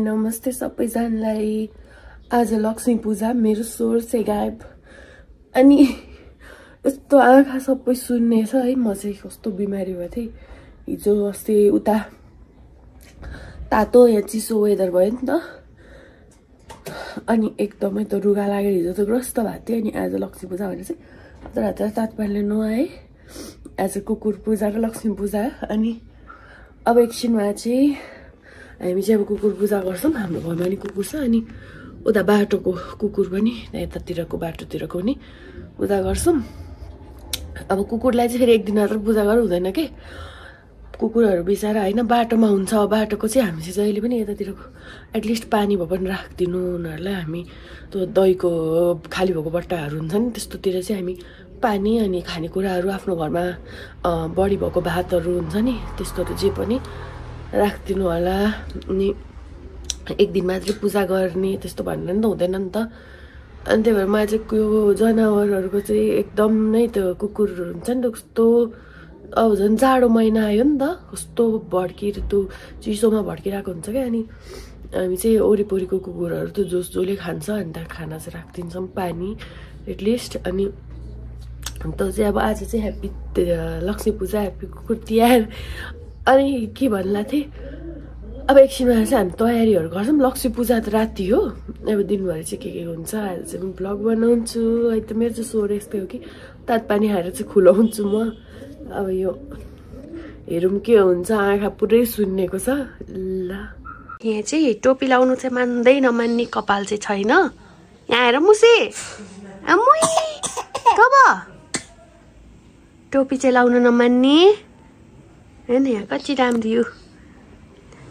नमस्ते सबैजनालाई। आज लक्ष्मी पूजा, मेरो स्वर चाहिँ गायब अनि यस्तो आँखा सबै सुन्ने छ है। म चाहिँ कस्तो बिमारी भएको थिएँ हिजो अस्ति, उता तातो यहाँ चिसो वेदर भयो नि त, अनि एकदमै त रुगा लागेर हिजो त ग्रस्त भएको थिएँ। अनि आज लक्ष्मी पूजा भनेर चाहिँ रात तात पानीले नुहाएँ। आज कुकुर पूजा र लक्ष्मी पूजा। अनि अब एकछिनमा चाहिँ हामी चाहिँ अब कुकुर पूजा गर्छौँ। हाम्रो घरमा नि कुकुर छ, अनि उता बाटोको कुकुर पनि यतातिरको बाटोतिरको नि पूजा गर्छौँ। अब कुकुरलाई चाहिँ फेरि एक दिन मात्र पूजा गर्नु हुँदैन के, कुकुरहरू बिचारा होइन बाटोमा हुन्छ। बाटोको चाहिँ हामी चाहिँ जहिले पनि यतातिरको एटलिस्ट पानी भए पनि राखिदिनु उनीहरूलाई। हामी त्यो दहीको खाली भएको बट्टाहरू हुन्छ नि, त्यस्तोतिर चाहिँ हामी पानी अनि खानेकुराहरू आफ्नो घरमा बढी भएको भातहरू हुन्छ नि, त्यस्तोहरू जे पनि राखिदिनु होला। अनि एक दिन मात्रै पूजा गर्ने त्यस्तो भनेर नि त हुँदैन नि त। अनि त्यही भएर मलाई चाहिँ यो जनावरहरूको चाहिँ एकदम नै त्यो कुकुर हुन्छ नि त, कस्तो अब झन् जाडो महिना आयो नि त, कस्तो भड्किएर त्यो चिसोमा भड्किरहेको हुन्छ क्या। अनि हामी चाहिँ वरिपरिको कुकुरहरू त जसले खान्छ अनि त खाना चाहिँ राखिदिन्छौँ, पानी एटलिस्ट। अनि त्यो चाहिँ अब आज चाहिँ ह्याप्पी लक्ष्मी पूजा, ह्याप्पी कुकुर तिहार। अनि के भन्ला थिएँ, अब एकछिनमा चाहिँ हामी तयारीहरू गर्छौँ। लक्ष्मी पूजा त राति हो, अब दिनभरि चाहिँ के हुन्छ। आज चाहिँ म भ्लग बनाउँछु। अहिले त मेरो चाहिँ स्वर यस्तै हो कि तात पानी खाएर चाहिँ खुलो हुन्छु म। अब यो हेरौँ के हुन्छ, आँखा पुरै सुन्नेको छ। ल यहाँ चाहिँ टोपी लाउनु चाहिँ मान्दै नमान्ने कपाल चाहिँ छैन। यहाँ आएर मुसे कब टोपी चाहिँ लाउनु नमान्ने होइन। यहाँ कति राम्रो यो,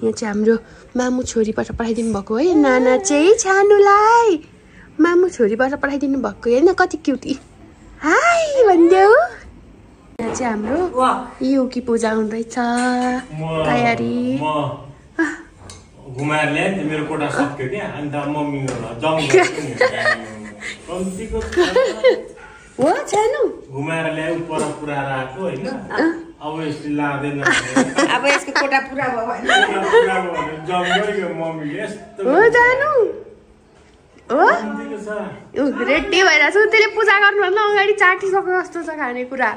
यहाँ चाहिँ हाम्रो मामु छोरीबाट पठाइदिनु भएको है, नाना चाहिँ छानुलाई मामु छोरीबाट पठाइदिनु भएको होइन। कति क्युटी हाई भनिदेऊ। यहाँ चाहिँ हाम्रो युकी पूजा हुँदैछ, तयारी घुमाएर ल्याए नि मेरो कोठा सक्यो क्या। अन्त मम्मी हो छानु घुमाएर ल्यायो, पर पुऱ्याएर आएको होइन। अब यसले लाँदैन, अब यसको कोठा पुरा भयो भने जम गयो मम्मीले यस्तो हो जानु हो। रेडी भइरहेको छु, त्यसले पूजा गर्नुभन्दा अगाडि चाटिसक्यो जस्तो छ खानेकुरा।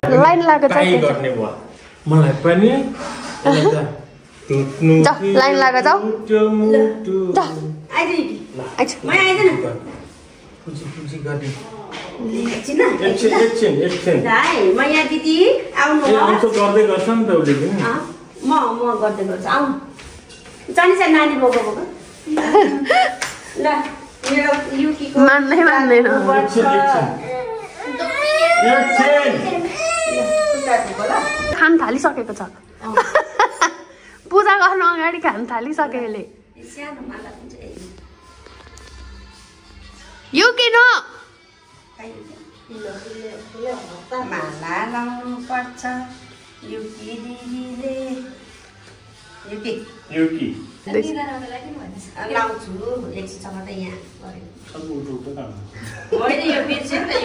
लाइन लाग्यो मलाई पनि लाइन लाग्यो जाऊ। मैया दिदी आउनु गर्दै गर्छ नि त उसले पनि। म गर्दै गर्छु, आउनु जाने चाहिँ नानी बोको बोको। ल मेरो युकीको मान्दैन खान थालिसकेको छ। पूजा गर्न अगाडि खान थालिसक्यो यसले। यो किन माला लाउनु पर्छ युकी दिदीले। युकी लाउँछु एकछिनसम्म त यहाँ होइन, यो बिर्स्यो नि त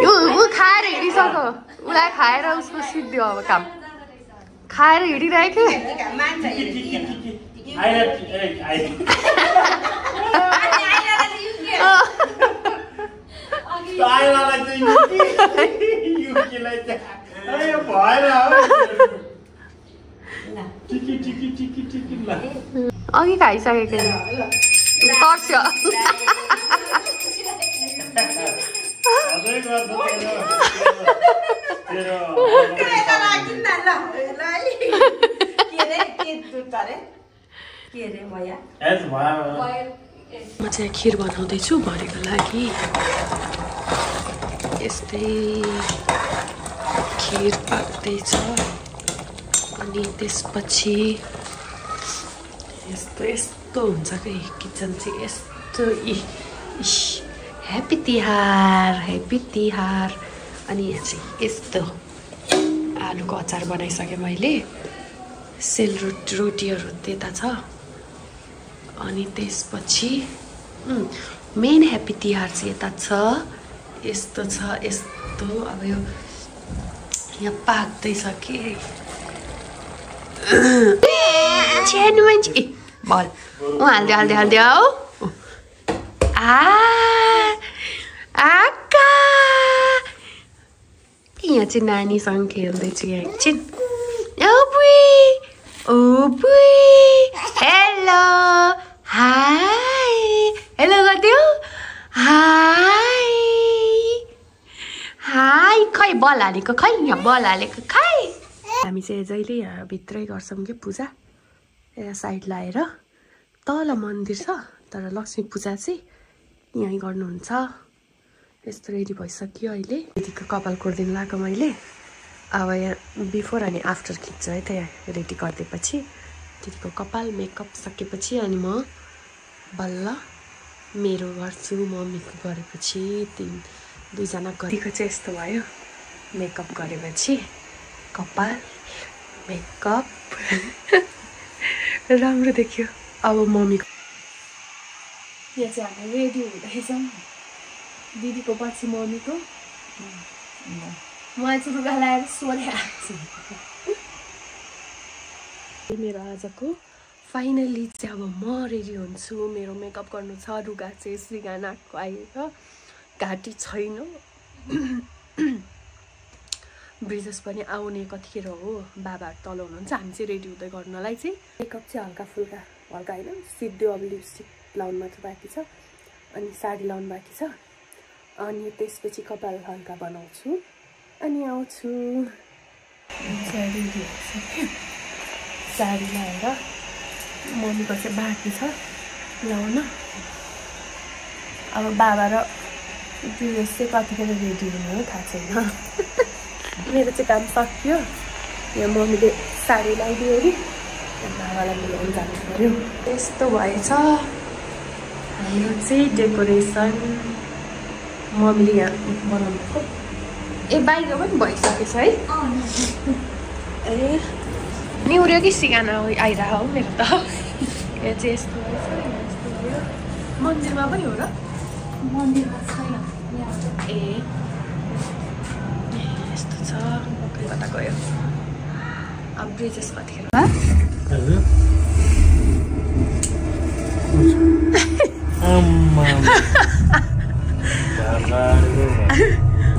यो ऊ खाएर हिँडिसक्यो, उसलाई खाएर उसको सिद्धि अब काम खाएर हिँडिरहेको। अघि खाइसकेको तर्स्यो। म चाहिँ खिर बनाउँदैछु भरेको लागि। यस्तै खिर पाक्दैछ। अनि त्यसपछि यस्तो हुन्छ कि किचन चाहिँ यस्तो। Happy Tihar, happy Tihar. अनि यहाँ चाहिँ यस्तो आलुको अचार बनाइसकेँ मैले। रोटीहरू त्यता छ। अनि त्यसपछि मेन ह्याप्पी तिहार चाहिँ यता छ। यस्तो छ यस्तो। अब यो यहाँ पाक्दैछ कि छ्यानु मान्छे बल हाल्दियो आका यहाँ चाहिँ नानीसँग खेल्दैछु यहाँ एकछिन हेलो हाई हेलो गरिदियो हाई खै बल हालेको खै यहाँ बल हालेको खै हामी चाहिँ जहिले यहाँ भित्रै गर्छौँ कि पूजा यहाँ साइड लाएर तल मन्दिर छ तर लक्ष्मी पूजा चाहिँ यहीँ गर्नुहुन्छ यस्तो रेडी भइसक्यो अहिले दिदीको कपाल कोर्दिन लगाएको मैले अब यहाँ बिफोर अनि आफ्टर खिच्छु है त यहाँ रेडी गरिदिएपछि दिदीको कपाल मेकअप सकेपछि अनि म बल्ल मेरो गर्छु मम्मीको गरेपछि दुईजना गरेको चाहिँ यस्तो भयो मेकअप गरेपछि कपाल मेकअप राम्रो देखियो अब मम्मीको यहाँ चाहिँ हामी रेडी हुँदैछौँ दिदीको पछि मम्मीको म चाहिँ लुगा लगाएर सोधिहाल्छु मेरो आजको फाइनली चाहिँ अब म रेडी हुन्छु मेरो मेकअप गर्नु छ लुगा चाहिँ सिगानाको आएर घाँटी छैन ब्रिजेस पनि आउने कतिखेर हो बाबाहरू तल हुनुहुन्छ हामी चाहिँ रेडी हुँदै गर्नलाई चाहिँ मेकअप चाहिँ हल्का फुल्का हल्का होइन सिद्धो अब लिपस्टिक लाउनु मात्र बाँकी छ अनि साडी लाउनु बाँकी छ अनि त्यसपछि कपाल हल्का बनाउँछु अनि आउँछु साडी लाएर मम्मीको चाहिँ बाँकी छ लाउन अब बाबा र ब्रिजेस चाहिँ कतिखेर रेडी हुनु हो थाहा छैन मेरो चाहिँ काम सकियो यहाँ मम्मीले साडी लगाइदियो अरे बाबालाई मिलाउनु जानु पऱ्यो यस्तो भएछ हाम्रो चाहिँ डेकोरेसन मम्मीले यहाँ बनाउनुको ए बाहिर पनि भइसकेछ है ए निहुर्यो कि सिगाना आइरह हो मेरो त यहाँ चाहिँ यस्तो भएछ यस्तो भयो मन्दिरमा पनि हो र मन्दिरमा छैन ए यस्तो छ कता गयो अब ब्रिजेस कतिखेर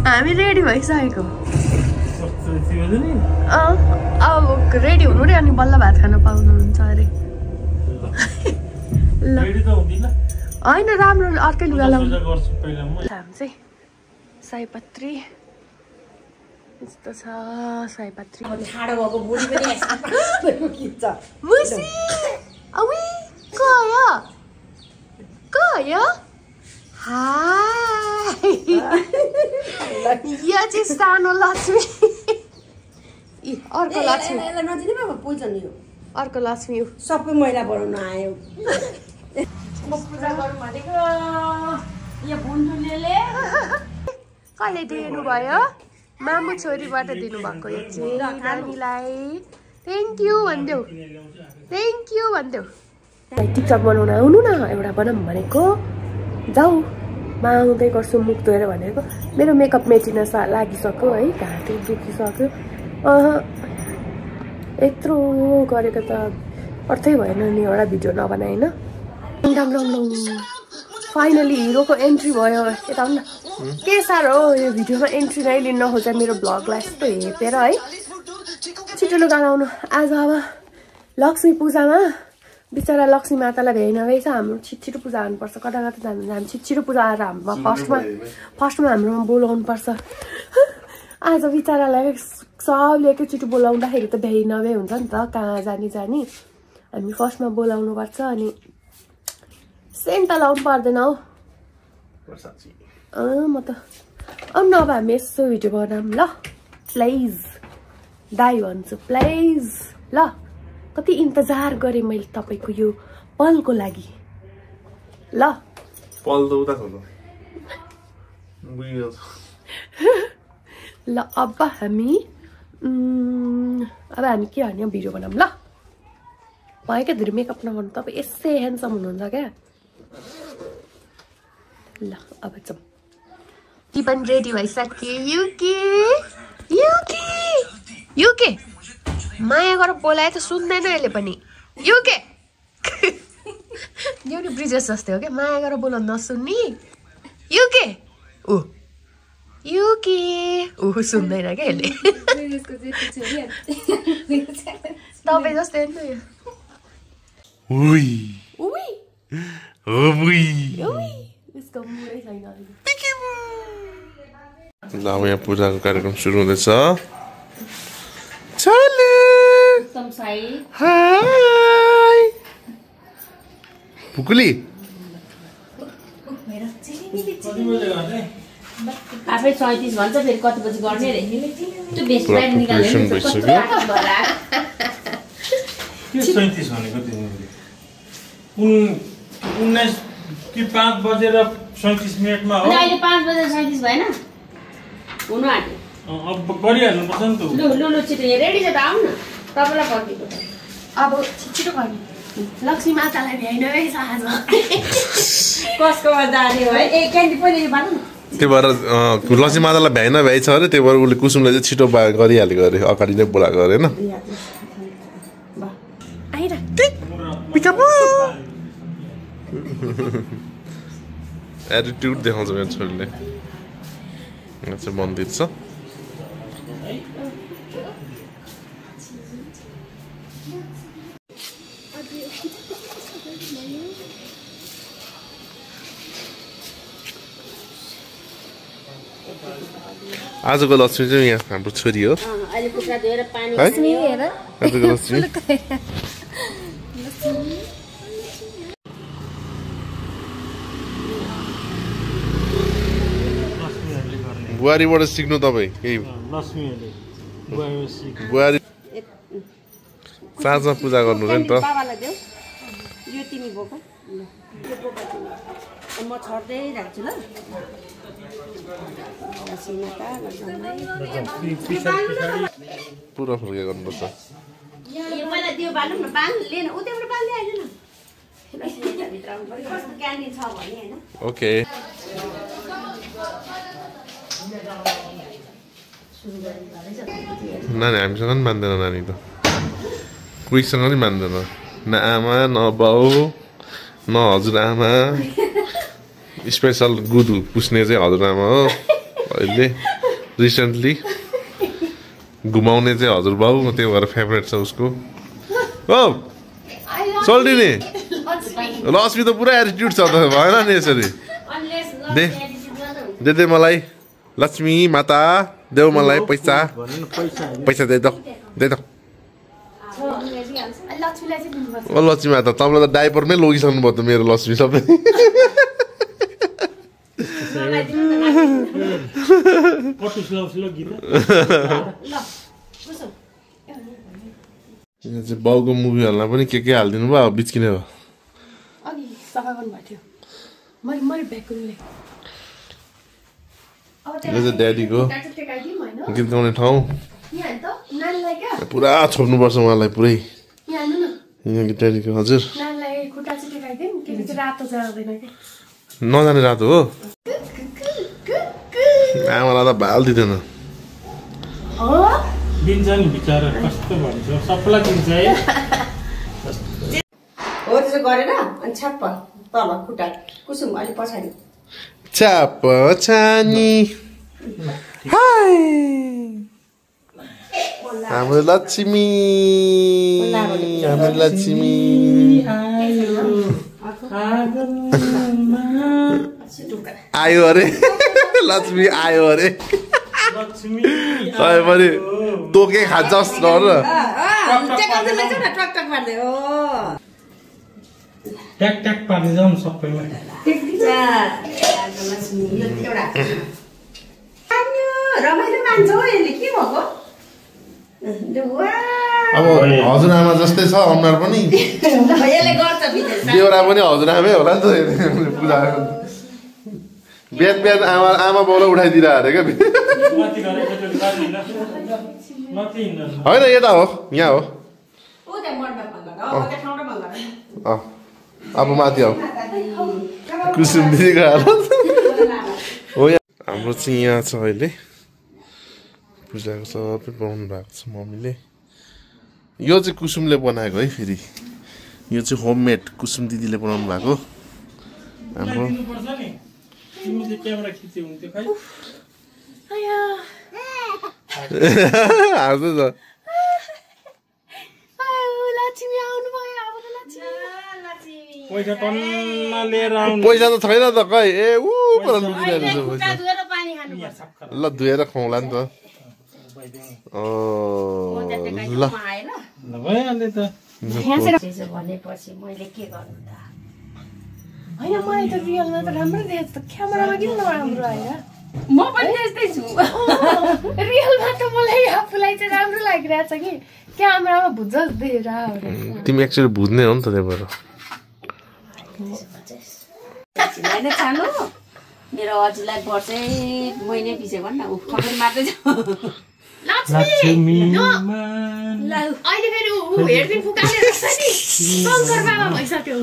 हामी रेडी भइसकेको अब रेडी हुनु रे अनि बल्ल भात खान पाउनुहुन्छ अरे होइन राम्रो अर्कै लुगा लाउनु हामी चाहिँ सयपत्री यस्तो छ सयपत्री यहाँ चाहिँ सानो लक्ष्मी अर्को लक्ष्मी अर्को लक्ष्मी सबै मैला बनाउन आयो पूजा गरौँ भनेको यहाँ भुन्डुलेले कहिले दिनु भयो मामु छोरीबाट दिनुभएको यो चाहिँ नानीलाई थ्याङ्क यू भनिदेऊ टिकटक बनाउन आउनु न एउटा बनाऊँ भनेको जाऊ म आउँदै गर्छु मुख धोएर भनेको मेरो मेकअप मेटिन लागिसक्यो है घाँटी दुखिसक्यो यत्रो गरेको त अर्थै भएन नि एउटा भिडियो नबनाएन फाइनली हिरोको एन्ट्री भयो यता न के साह्रो हो यो भिडियोमा एन्ट्री नै लिन नखोज्छ मेरो भ्लगलाई यस्तो हेपेर है छिटो लुगा लाउनु आज अब लक्ष्मी पूजामा बिचरा लक्ष्मी मातालाई भ्याइन रहेछ हाम्रो छिटो पूजा गर्नुपर्छ कता कता जानु हामी छिटो पूजा आएर हाम्रो फर्स्टमा हाम्रोमा बोलाउनु पर्छ आज बिचरालाई सबले एकैचोटि बोलाउँदाखेरि त भ्याइ नभ्याइ हुन्छ नि त कहाँ जानी हामी फर्स्टमा बोलाउनु पर्छ अनि सेन्ट लाउनु पर्दैन हौ म त नभए हामी यसो भिडियो बनाऊँ ल प्लिज दाइ भन्छु प्लिज ल कति इन्तजार गरेँ मैले तपाईँको यो पलको लागि ल पल त उता ल अब हामी के गर्ने भिडियो बनाऊँ ल भयो क्या धेरै मेकअप नगर्नु तपाईँ यसै ह्यान्डसम हुनुहुन्छ क्या ल अब जाउँ ती पनि रेडी भइसक्यो युके माया गरेर बोलाए त सुन्दैन यसले पनि यो के यो नि ब्रिजेस जस्तै हो क्या माया गरेर बोलाउन नसुन्ने यो के ऊ यो के ऊ सुन्दैन क्या यसले तपाईँ जस्तै हो नि यो उई उई उई उई यसको मुरै छैन ल अब यहाँ पूजाको कार्यक्रम सुरु हुँदैछ चले एकदम सही हाय पुकुली आफै 37 भन्छ फेरि कति बजी गर्ने रे त्यो बेस्ट पुरा प्राइड प्रिपरेसन निकाल्नु भइसक्यो के 37 भनेको तिमीले 19 कि 5 बजेर 37 मिनेटमा हो अहिले 5 बजेर 37 भएन हुनु आँट्यो अब गरिहाल्नुपर्छ नि त लु छिटो यहाँ रेडी छ त आउनु न तपाईँलाई पर्खेको त अब छिटो गर्ने लक्ष्मी मातालाई भ्याइन है साँझमा कसकोमा जाने हो है ए क्यान्डी पनि भन न त्यही भएर लक्ष्मी मातालाई भ्याइ नभ्याइ छ अरे त्यही भएर उसले कुसुमलाई चाहिँ छिटो गरिहालेको अरे अगाडि नै बोलाएको अरे होइन एटिट्युड देखाउँछ मेरो छोरीले यहाँ चाहिँ मन्दिर छ आजको लक्ष्मी चाहिँ यहाँ हाम्रो छोरी हो अहिले कुखुरा धोएर पानी है? उसिन्यो। आजको लक्ष्मी बुहारीबाट सिक्नु तपाईँ केही लक्ष्मीहरूले बुहारी साँझमा पूजा गर्नु रे नि त बाबालाई देऊ यो तिमी बोक ल यो बोक तिमी म छर्दै राख्छु ल पुरा फुर्के गर्नुपर्छ यो पहिला दियो बाल्नु न बाल्नु लिएन उ त्यहाँबाट बाल्दै आएन न भित्र आउनु पर्यो कस्तो क्यान्डी छ भने होइन ओके नानी हामीसँग पनि मान्दैन नानी त कोहीसँग पनि मान्दैन न आमा न बाउ न हजुरआमा स्पेसल गुदु पुस्ने चाहिँ हजुरआमा हो अहिले रिसेन्टली घुमाउने चाहिँ हजुरबाउ त्यो भएर फेभरेट छ उसको हो चल्दिने लक्ष्मी त पुरा एटिट्युड छ त भएन नि यसरी दे मलाई लक्ष्मी माता देऊ मलाई पैसा पैसा दे त ओ लक्ष्मी माता तपाईँलाई त डाइपरमै लगिसक्नु भयो त मेरो लक्ष्मी सबै यहाँ चाहिँ बाउको मुभीहरूमा पनि के हालिदिनु भयो बिच्किने भयो अनि सफा गर्नुभएको थियो मैले ब्यागले यो चाहिँ ड्याडीको गीत गाउने ठाउँ पुरा छोप्नुपर्छ उहाँलाई पुरै यहाँ ड्याडीको हजुर नजाने रातो हो आमालाई त भाल दिँदैन दिन्छ नि बिचरा कस्तो भन्छ सबैलाई दिन्छ है हो त्यसो गरेर अनि छ्याप्प तल खुट्टा कुसुम अलि पछाडि चाप छानी हाय हाम्रो लक्ष्मी आयो अरे लक्ष्मी आयो अरे तपाईँ पनि तोके खान्छस् न ट्याक ट्याक पार्दै जाउँ सबैमा रमाइलो मान्छ हो यसले के भएको अब हजुरआमा जस्तै छ अनुहार पनि यसले गर्छ बेहोरा पनि हजुरआमै होला नि त पूजा बिहान आमा बाउलाई उठाइदिएर अरे क्या होइन यता हो यहाँ हो अब माथि आऊ कुसुम दिदीको हालत हो हाम्रो चाहिँ यहाँ छ अहिले पूजाको सबै पाउनु भएको छ मम्मीले यो चाहिँ कुसुमले बनाएको है फेरि यो चाहिँ होममेड कुसुम दिदीले बनाउनु भएको हाम्रो दिनुपर्छ नि तिमीले क्यामेरा खिच्यो हुन्थ्यो खै हाँस्दै छ पैसा टन्न लिएर आउनु पैसा त छैन त खै ए ऊ पर लुकिरहेको छ पैसा धुएर पानी खानु ल धुएर खुवाउला नि त ल भइहाल्यो त भनेपछि मैले के गर्नु त होइन मलाई त रियलमा त राम्रो देखेको त क्यामेरामा किन नराम्रो आयो म पनि त्यस्तै छु रियलमा त मलाई आफूलाई चाहिँ राम्रो लागिरहेछ कि क्यामेरामा भुज देखेर तिमी एक्चुअली बुझ्ने हो नि त त्यही भएर होइन छानु मेरो हजुरलाई वर्षै महिनै पछि भन्न ऊ खबर मार्दैछ अहिले फेरि ऊ हेडफिन फुकाले रहेछ नि शङ्कर बाबा भइसक्यो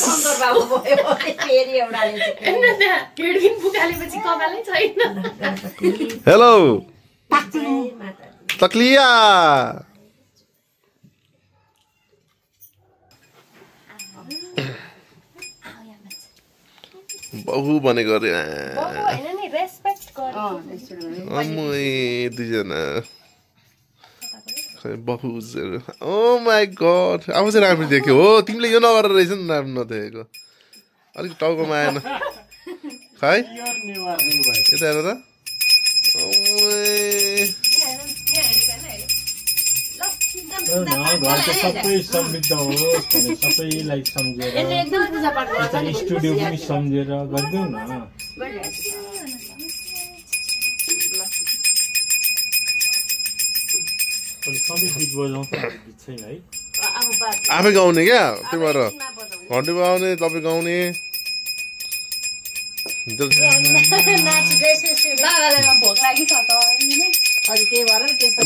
शङ्कर बाबु भयो फेरि एउटाले हेडफिन फुकालेपछि कपालै छैन हेलो तक्लिया बहु भनेको अरे दुईजना बहुजहरू ओ माई गड अब चाहिँ राम्रो देख्यो हो तिमीले यो नगरेर रहेछ नि राम्रो नदेखेको अलिक टाउकोमा आएन खै यता हेर त सबै समृद्ध होस् भने सबैलाई सम्झेर स्टुडियो पनि सम्झेर गरिदेऊ न सबै गीत बजाउँ त गीत छैन है आफै गाउने क्या त्यही भएर घन्टी बजाउने तपाईँ गाउने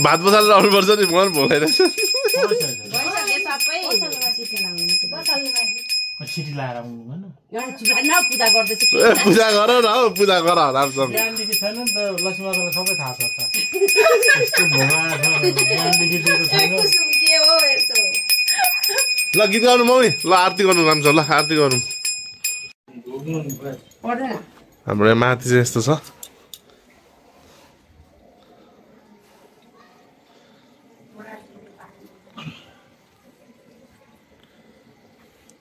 भात मसाला लाउनुपर्छ नि मलाई भोलाइरहेछ सिटी लाएर आउनु भन पूजा गर न हौ पूजा गर रामसँग बिहानदेखि छैन नि त लक्ष्मी मातालाई सबै थाहा छ त यस्तो भोगा छ बिहानदेखि दिएको छैन ल गीत गाउनु मम्मी ल आरती गर्नु राम्रोसँग ल आरती गर्नु हाम्रो यहाँ माथि चाहिँ यस्तो छ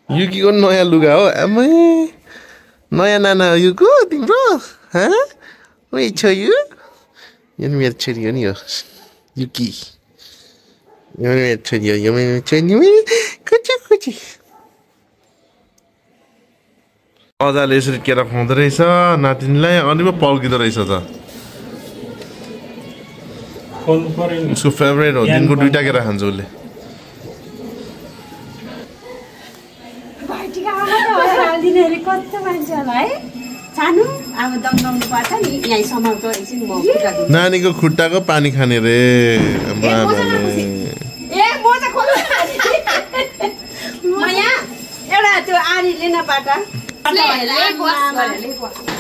युकीको नयाँ लुगा हो आमै नयाँ नाना युको तिम्रो छ यो मेरो छोरी हो नि यो युकी यो मेरो छोरी हो यो मेरो छोरी कुची कुची अजाले यसरी केरा खुवाउँदो रहेछ नातिनीलाई अनि पो पल्किँदो रहेछ त उसको फेभरेट हो दिनको 2टा केरा खान्छ उसले नानीको खुट्टाको पानी खाने रे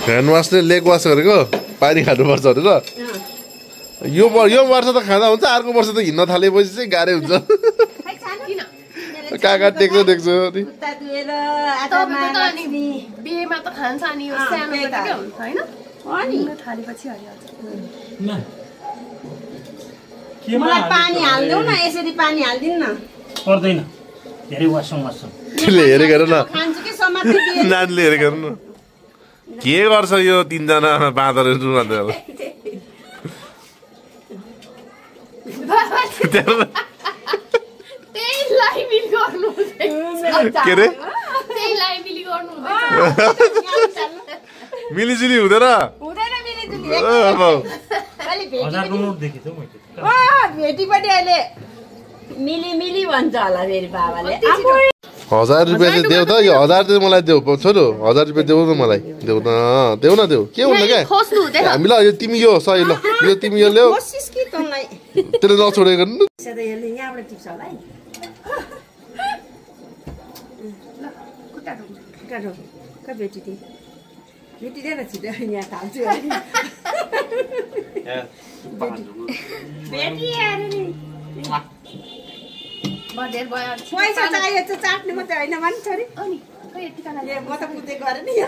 ह्यान्ड वासले लेग वास गरेको पानी खानुपर्छ अरे यो वर्ष त खाँदा हुन्छ अर्को वर्ष त हिँड्न थालेपछि चाहिँ गाह्रै हुन्छ काका टेक्दो देख्छु बिहेमा त खान्छ अनि यो सानो के हुन्छ हैन अनि थालेपछि मलाई पानी हाल्देऊ न यसरी पानी हाल्दिन न पर्दैन धेरै वासौँ त्यसले हेरेको हेर न खान्छु के समात्दै नानीले हेरेको हेर न के गर्छ यो 3 जना बाँदरहरू भन्दै होला के रे मिलिजुली हुँदैन भेटीपट्टि अहिले मिली भन्छ होला फेरि बाबाले 1000 रुपियाँ चाहिँ देऊ त यो 1000 चाहिँ मलाई देऊ छोरो 1000 रुपियाँ देऊ न मलाई देऊ न के हुन्छ क्या हामीलाई यो तिमी यो सही ल यो तिमी यो ल्याऊ त्यसले नछोडेको पैसा चाहियो त चाट्ने मात्रै होइन भन्छ छोरी अनि म त बुझ्दै गरे नि यो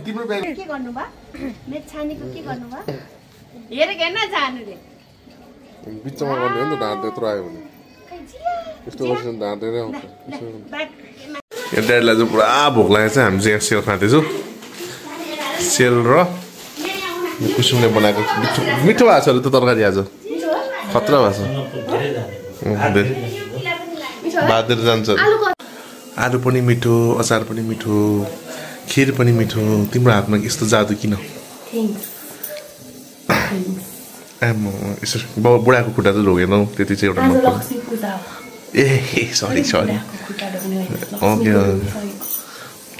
तिम्रो के गर्नु बा मेरो छानीको के गर्नु बा हेरेको हेर्न जानु रे बिचमा गर्ने हो नि त ढाँट त्यत्रो आयो भने यस्तो गर्छ ढाँटेरै आउँछ यो ड्याडीलाई चाहिँ पुरा भोक लागेको छ हामी चाहिँ यहाँ सेल खाँदैछौँ सेल र कुसुमले बनाएको मिठो भएको छ अरे त तरकारी आज खतरा भएको छ बाँधेर जान्छ आलु पनि मिठो अचार पनि मिठो खिर पनि मिठो तिम्रो हातमा यस्तो जादु किन यसरी बुढाको खुट्टा चाहिँ लोगेनौ त्यति चाहिँ एउटा ए सरी ओके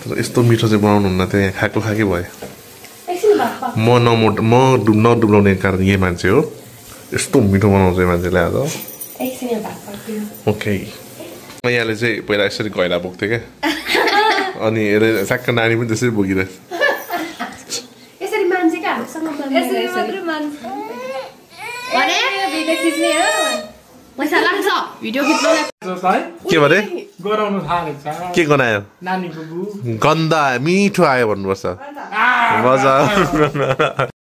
तर यस्तो मिठो चाहिँ बनाउनु हुन्न त्यो यहाँ खाएको खाएकै भयो म नडुब्लाउने कारण यही मान्छे हो यस्तो मिठो बनाउँछ मान्छेले आज ओके म यहाँले चाहिँ पहिला यसरी घैला बोक्थेँ क्या अनि साक्क नानी पनि त्यसरी बोकिरहेछ के भने के गनायो गन्दा मिठो आयो भन्नुपर्छ मजा